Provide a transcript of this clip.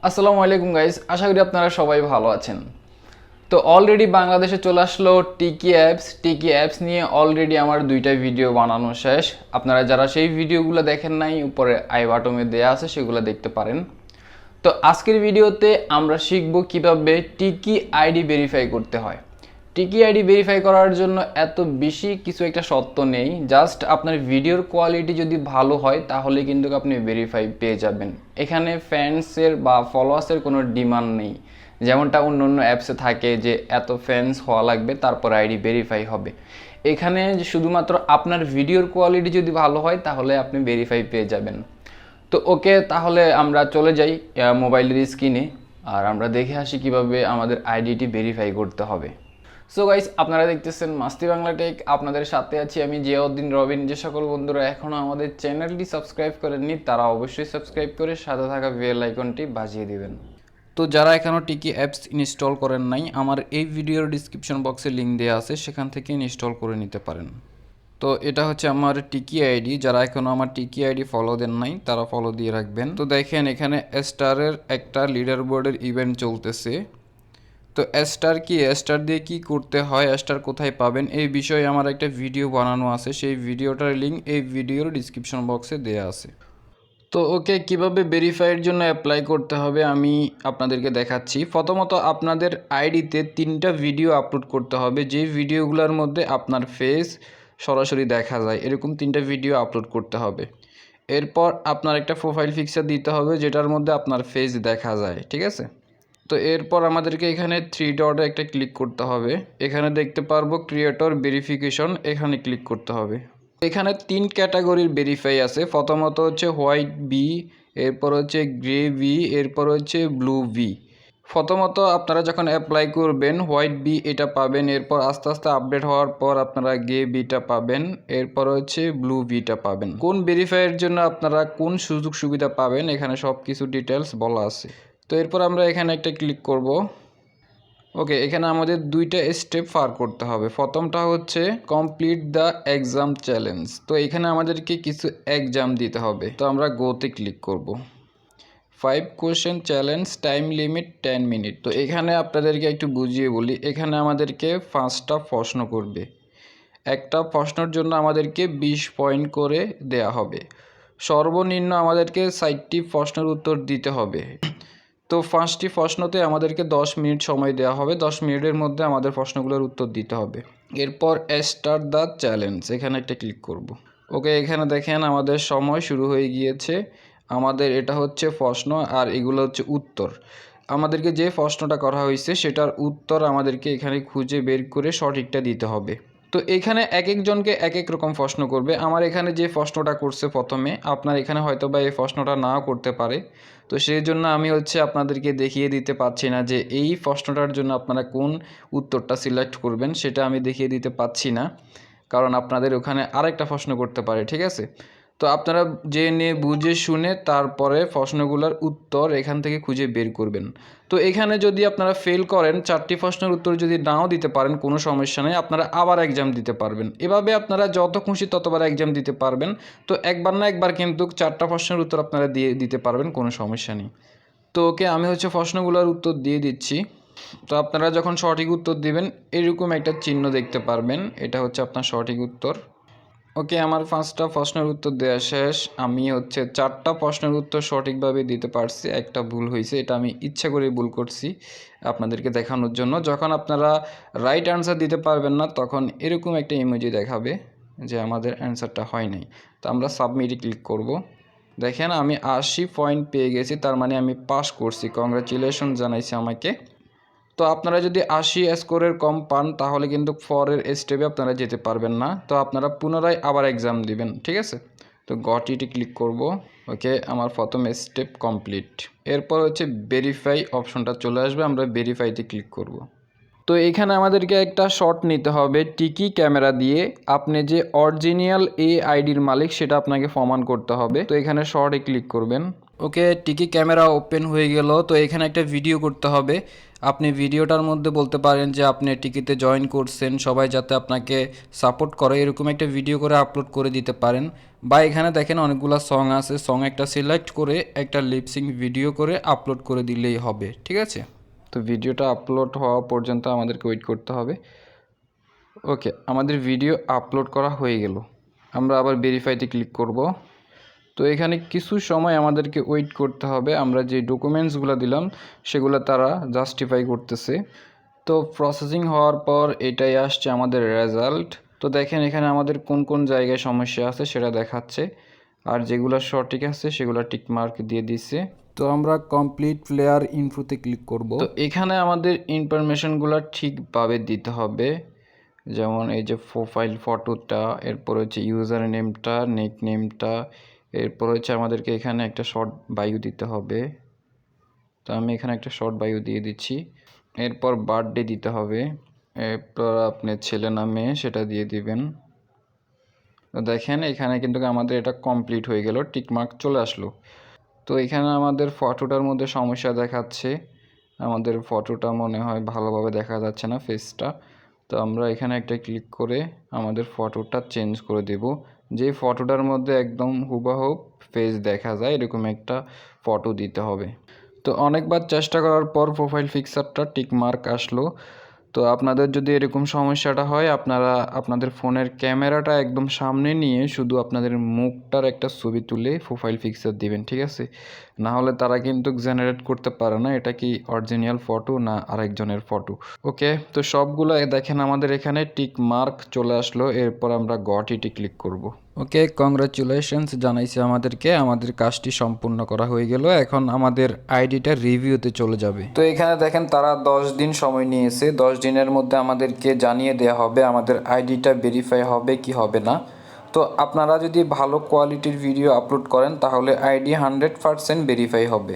আসসালামু আলাইকুম গাইস, আশা করি আপনারা সবাই ভালো আছেন। তো অলরেডি বাংলাদেশে চলে আসলো টিকি অ্যাপস নিয়ে অলরেডি আমার দুইটা ভিডিও বানানো শেষ। আপনারা যারা সেই ভিডিওগুলো দেখেন নাই, উপরে আই বাটনে দেয়া আছে, সেগুলো দেখতে পারেন। তো আজকের ভিডিওতে আমরা শিখব কিভাবে টিকি আইডি ভেরিফাই করতে হয়। টিকি আইডি ভেরিফাই করার জন্য এত বেশি কিছু একটা শর্ত নেই, জাস্ট আপনার ভিডিওর কোয়ালিটি যদি ভালো হয় তাহলে কিন্তু আপনি ভেরিফাই পেয়ে যাবেন। এখানে ফ্যান্সের বা ফলোয়ার্সের কোনো ডিমান্ড নেই, যেমনটা অন্য অন্য অ্যাপসে থাকে যে এত ফ্যান্স হওয়া লাগবে তারপর আইডি ভেরিফাই হবে। এখানে শুধুমাত্র আপনার ভিডিওর কোয়ালিটি যদি ভালো হয় তাহলে আপনি ভেরিফাই পেয়ে যাবেন। তো ওকে, তাহলে আমরা চলে যাই মোবাইলের স্ক্রিনে আর আমরা দেখে আসি কিভাবে আমাদের আইডিটি ভেরিফাই করতে হবে। সো গাইস, আপনারা দেখতেছেন মাস্তি বাংলা টেক, আপনাদের সাথে আছি আমি জিয়াউদ্দিন রবিন। যে সকল বন্ধুরা এখনও আমাদের চ্যানেলটি সাবস্ক্রাইব করেননি তারা অবশ্যই সাবস্ক্রাইব করে সাথে থাকা বেল আইকনটি বাজিয়ে দিবেন। তো যারা এখনও টিকি অ্যাপস ইনস্টল করেন নাই, আমার এই ভিডিওর ডিসক্রিপশন বক্সে লিঙ্ক দেওয়া আছে, সেখান থেকে ইনস্টল করে নিতে পারেন। তো এটা হচ্ছে আমার টিকি আইডি। যারা এখনও আমার টিকি আইডি ফলো দেন নাই তারা ফলো দিয়ে রাখবেন। তো দেখেন এখানে স্টারের একটা লিডার বোর্ডের ইভেন্ট চলতেছে। তো স্টার কি, স্টার দিয়ে কি করতে হয়, স্টার কোথায় পাবেন, এই বিষয়ে আমার একটা ভিডিও বানানো আছে, সেই ভিডিওটার লিঙ্ক এই ভিডিওর ডিসক্রিপশন বক্সে দেওয়া আছে। তো ওকে, কিভাবে ভেরিফাইয়ের জন্য অ্যাপ্লাই করতে হবে আমি আপনাদেরকে দেখাচ্ছি। প্রথমত আপনাদের আইডিতে 3টা ভিডিও আপলোড করতে হবে, যে ভিডিওগুলোর মধ্যে আপনার ফেস সরাসরি দেখা যায়, এরকম 3টা ভিডিও আপলোড করতে হবে। এরপর আপনার একটা প্রোফাইল পিকচার দিতে হবে যেটার মধ্যে আপনার ফেস দেখা যায়, ঠিক আছে। তো এরপর আমাদেরকে এখানে 3 ডটে একটা ক্লিক করতে হবে। এখানে দেখতে পারবো ক্রিয়েটর ভেরিফিকেশন, এখানে ক্লিক করতে হবে। এখানে 3 ক্যাটাগরির ভেরিফাই আছে। প্রথমত হচ্ছে হোয়াইট বি, এরপর হচ্ছে গ্রে বি, এরপর হচ্ছে ব্লু বি। প্রথমত আপনারা যখন অ্যাপ্লাই করবেন হোয়াইট বি এটা পাবেন, এরপর আস্তে আস্তে আপডেট হওয়ার পর আপনারা গ্রে বিটা পাবেন, এরপর হচ্ছে ব্লু বিটা পাবেন। কোন ভেরিফাইয়ের জন্য আপনারা কোন সুযোগ সুবিধা পাবেন এখানে সব কিছু ডিটেলস বলা আছে। তো এরপর আমরা এখানে একটা ক্লিক করব। ওকে, এখানে আমাদের 2টা স্টেপ পার করতে হবে। প্রথমটা হচ্ছে কমপ্লিট দ্য এক্সাম চ্যালেঞ্জ। তো এখানে আমাদেরকে কিছু এক্সাম দিতে হবে, তো আমরা গোতে ক্লিক করব। 5 question challenge, time limit 10 minute. তো এখানে আপনাদেরকে একটু বুঝিয়ে বলি, এখানে আমাদেরকে 5টা প্রশ্ন করবে। একটা প্রশ্নের জন্য আমাদেরকে 20 পয়েন্ট করে দেয়া হবে। সর্বনিম্ন আমাদেরকে 60টি প্রশ্নের উত্তর দিতে হবে। তো 5টি প্রশ্নতে আমাদেরকে 10 মিনিট সময় দেওয়া হবে। 10 মিনিটের মধ্যে আমাদের প্রশ্নগুলোর উত্তর দিতে হবে। এরপর স্টার্ট দ্য চ্যালেঞ্জ, এখানে একটা ক্লিক করব। ওকে, এখানে দেখেন আমাদের সময় শুরু হয়ে গিয়েছে। আমাদের এটা হচ্ছে প্রশ্ন আর এগুলো হচ্ছে উত্তর। আমাদেরকে যে প্রশ্নটা করা হয়েছে সেটার উত্তর আমাদেরকে এখানে খুঁজে বের করে সঠিকটা দিতে হবে। তো এখানে এক একজনকে এক এক রকম প্রশ্ন করবে। আমার এখানে যে প্রশ্নটা করছে প্রথমে, আপনার এখানে হয়তো বা এই প্রশ্নটা নাও করতে পারে। তো সেই জন্য আমি হচ্ছে আপনাদেরকে দেখিয়ে দিতে পারছি না যে এই প্রশ্নটার জন্য আপনারা কোন উত্তরটা সিলেক্ট করবেন, সেটা আমি দেখিয়ে দিতে পারছি না, কারণ আপনাদের ওখানে আরেকটা প্রশ্ন করতে পারে, ঠিক আছে। তো আপনারা জেনে বুঝে শুনে তারপরে প্রশ্নগুলোর উত্তর এখান থেকে খুঁজে বের করবেন। তো এখানে যদি আপনারা ফেল করেন, 4টি প্রশ্নের উত্তর যদি নাও দিতে পারেন, কোনো সমস্যা নেই, আপনারা আবার এক্সাম দিতে পারবেন। এভাবে আপনারা যত খুশি ততবার এক্সাম দিতে পারবেন। তো একবার না একবার কিন্তু 4টা প্রশ্নের উত্তর আপনারা দিয়ে দিতে পারবেন, কোনো সমস্যা নেই। তো ওকে, আমি হচ্ছে প্রশ্নগুলোর উত্তর দিয়ে দিচ্ছি। তো আপনারা যখন সঠিক উত্তর দিবেন এরকম একটা চিহ্ন দেখতে পারবেন, এটা হচ্ছে আপনার সঠিক উত্তর। ওকে, আমার 5টা প্রশ্নের উত্তর দেওয়া শেষ। আমি হচ্ছে 4টা প্রশ্নের উত্তর সঠিকভাবে দিতে পারছি, একটা ভুল হয়েছে, এটা আমি ইচ্ছা করে ভুল করছি আপনাদেরকে দেখানোর জন্য। যখন আপনারা রাইট অ্যান্সার দিতে পারবেন না তখন এরকম একটা ইমোজি দেখাবে যে আমাদের অ্যান্সারটা হয় নাই। তো আমরা সাবমিটে ক্লিক করব। দেখেন আমি 80 পয়েন্ট পেয়ে গেছি, তার মানে আমি পাস করছি, কংগ্রাচুলেশন জানাইছি আমাকে। তো আপনারা যদি 80 স্কোরের কম পান তাহলে কিন্তু পরের স্টেপে আপনারা যেতে পারবেন না। তো আপনারা পুনরায় আবার এক্সাম দিবেন, ঠিক আছে। তো গট ইটে ক্লিক করব। ওকে, আমার প্রথম স্টেপ কমপ্লিট। এরপর হচ্ছে ভেরিফাই অপশনটা চলে আসবে, আমরা ভেরিফাইতে ক্লিক করব। তো এখানে আমাদেরকে একটা শট নিতে হবে টিকি ক্যামেরা দিয়ে। আপনি যে অরিজিনাল এই আইডির মালিক সেটা আপনাকে প্রমাণ করতে হবে। তো এখানে শর্টে ক্লিক করবেন। ওকে, টিকি ক্যামেরা ওপেন হয়ে গেল। তো এখানে একটা ভিডিও করতে হবে। আপনি ভিডিওটার মধ্যে বলতে পারেন যে আপনি টিকিতে জয়েন করছেন, সবাই যাতে আপনাকে সাপোর্ট করে এরকম একটা ভিডিও করে আপলোড করে দিতে পারেন। বা এখানে দেখেন অনেকগুলো সং আছে, সং একটা সিলেক্ট করে একটা লিপসিং ভিডিও করে আপলোড করে দিলেই হবে, ঠিক আছে। তো ভিডিওটা আপলোড হওয়া পর্যন্ত আমাদেরকে ওয়েট করতে হবে। ওকে, আমাদের ভিডিও আপলোড করা হয়ে গেল। আমরা আবার ভেরিফাইতে ক্লিক করব। তো এখানে কিছু সময় আমাদেরকে ওয়েট করতে হবে, আমরা যে ডকুমেন্টসগুলো দিলাম সেগুলো তারা জাস্টিফাই করতেছে। তো প্রসেসিং হওয়ার পর এটাই আসছে আমাদের রেজাল্ট। তো দেখেন এখানে আমাদের কোন কোন জায়গায় সমস্যা আছে সেটা দেখাচ্ছে, আর যেগুলো সঠিক আছে সেগুলো টিক মার্ক দিয়ে দিচ্ছে। তো আমরা কমপ্লিট প্লেয়ার ইনফোতে ক্লিক করব। তো এখানে আমাদের ইনফরমেশনগুলো ঠিকভাবে দিতে হবে, যেমন এই যে প্রোফাইল ফটোটা, এরপর হচ্ছে ইউজার নেমটা, নিক নেমটা, এরপর হচ্ছে আমাদেরকে এখানে একটা শর্ট বায়ো দিতে হবে। তো আমি এখানে একটা শর্ট বায়ো দিয়ে দিচ্ছি। এরপর বার্থডে দিতে হবে, এরপর আপনার ছেলে নামে সেটা দিয়ে দিবেন। তো দেখেন এখানে কিন্তু আমাদের এটা কমপ্লিট হয়ে গেল, টিকমার্ক চলে আসলো। তো এখানে আমাদের ফটোটার মধ্যে সমস্যা দেখাচ্ছে, আমাদের ফটোটা মনে হয় ভালোভাবে দেখা যাচ্ছে না ফেসটা। তো আমরা এখানে একটা ক্লিক করে আমাদের ফটোটা চেঞ্জ করে দেব, যে ফটোটার মধ্যে একদম হুবহু ফেস দেখা যায় এরকম একটা ফটো দিতে হবে। তো অনেকবার চেষ্টা করার পর প্রোফাইল পিকচারটা টিক মার্ক আসলো। তো আপনাদের যদি এরকম সমস্যাটা হয়, আপনারা আপনাদের ফোনের ক্যামেরাটা একদম সামনে নিয়ে শুধু আপনাদের মুখটার একটা ছবি তুলে প্রোফাইল পিকচার দিবেন, ঠিক আছে। না হলে তারা কিন্তু জেনারেট করতে পারে না এটা কি অরিজিনাল ফটো না আরেকজনের ফটো। ওকে, তো সবগুলো দেখেন আমাদের এখানে টিক মার্ক চলে আসলো। এরপর আমরা গট ইটে ক্লিক করব। ওকে, কংগ্রাচুলেশনস জানাইছে আমাদেরকে, আমাদের কাজটি সম্পূর্ণ করা হয়ে গেল। এখন আমাদের আইডিটা রিভিউতে চলে যাবে। তো এখানে দেখেন তারা 10 দিন সময় নিয়েছে, 10 দিনের মধ্যে আমাদেরকে জানিয়ে দেওয়া হবে আমাদের আইডিটা ভেরিফাই হবে কি হবে না। তো আপনারা যদি ভালো কোয়ালিটির ভিডিও আপলোড করেন তাহলে আইডি 100% ভেরিফাই হবে।